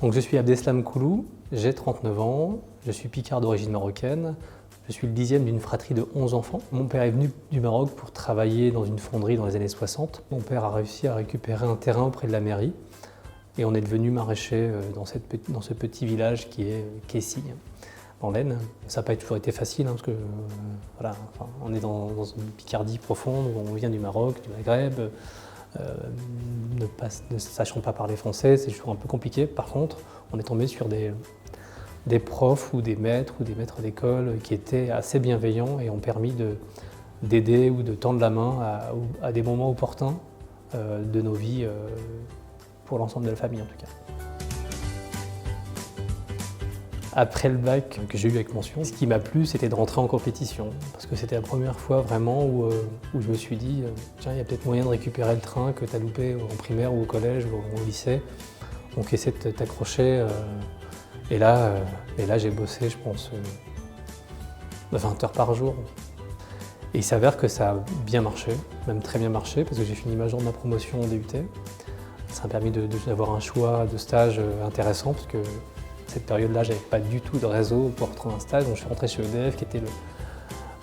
Donc je suis Abdeslam Koulou, j'ai 39 ans, je suis picard d'origine marocaine, je suis le 10e d'une fratrie de 11 enfants. Mon père est venu du Maroc pour travailler dans une fonderie dans les années 60. Mon père a réussi à récupérer un terrain auprès de la mairie et on est devenu maraîcher dans ce petit village qui est Kessy, dans l'Aisne. Ça n'a pas toujours été facile parce que voilà, on est dans une Picardie profonde, on vient du Maroc, du Maghreb. Ne sachant pas parler français, c'est toujours un peu compliqué. Par contre, on est tombé sur des profs ou des maîtres d'école qui étaient assez bienveillants et ont permis d'aider ou de tendre la main à des moments opportuns de nos vies, pour l'ensemble de la famille en tout cas. Après le bac que j'ai eu avec mention, ce qui m'a plu, c'était de rentrer en compétition. Parce que c'était la première fois vraiment où je me suis dit tiens, il y a peut-être moyen de récupérer le train que tu as loupé en primaire ou au collège ou au lycée. Donc essaie de t'accrocher. Et là j'ai bossé, je pense, 20 heures par jour. Et il s'avère que ça a bien marché, même très bien marché, parce que j'ai fini major de ma promotion en DUT. Ça m'a permis d'avoir un choix de stage intéressant, parce que cette période-là, je n'avais pas du tout de réseau pour retrouver un stage, donc je suis rentré chez EDF, qui était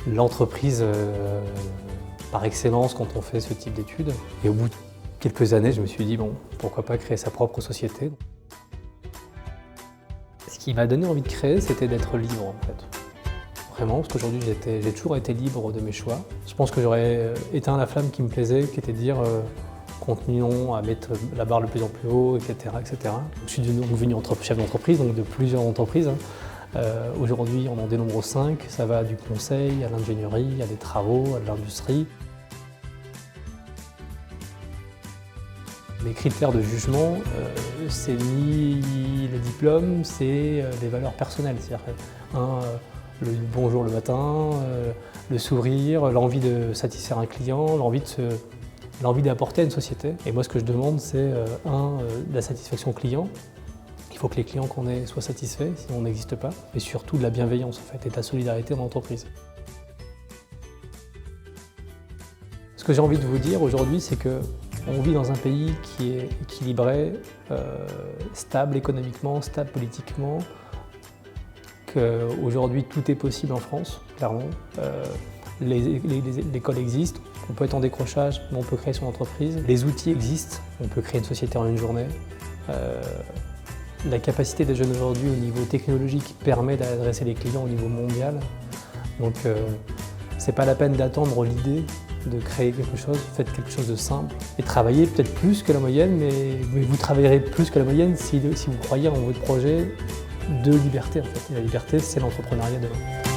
l'entreprise par excellence quand on fait ce type d'études. Et au bout de quelques années, je me suis dit, bon, pourquoi pas créer sa propre société. Ce qui m'a donné envie de créer, c'était d'être libre, en fait. Vraiment, parce qu'aujourd'hui, j'ai toujours été libre de mes choix. Je pense que j'aurais éteint la flamme qui me plaisait, qui était de dire continuons à mettre la barre de plus en plus haut, etc. etc. Je suis devenu chef d'entreprise, donc de plusieurs entreprises. Aujourd'hui, on en dénombre 5. Ça va du conseil à l'ingénierie, à des travaux, à de l'industrie. Les critères de jugement, c'est ni les diplômes, c'est les valeurs personnelles. C'est-à-dire le bonjour le matin, le sourire, l'envie de satisfaire un client, l'envie d'apporter à une société. Et moi, ce que je demande, c'est la satisfaction client. Il faut que les clients qu'on ait soient satisfaits, sinon on n'existe pas. Et surtout de la bienveillance, en fait, et de la solidarité dans l'entreprise. Ce que j'ai envie de vous dire aujourd'hui, c'est qu'on vit dans un pays qui est équilibré, stable économiquement, stable politiquement, qu'aujourd'hui tout est possible en France, clairement. L'école existe, on peut être en décrochage, mais on peut créer son entreprise. Les outils existent, on peut créer une société en une journée. La capacité des jeunes aujourd'hui au niveau technologique permet d'adresser les clients au niveau mondial. Donc c'est pas la peine d'attendre l'idée de créer quelque chose, faites quelque chose de simple. Et travaillez peut-être plus que la moyenne, mais vous travaillerez plus que la moyenne si vous croyez en votre projet de liberté en fait. Et la liberté, c'est l'entrepreneuriat demain.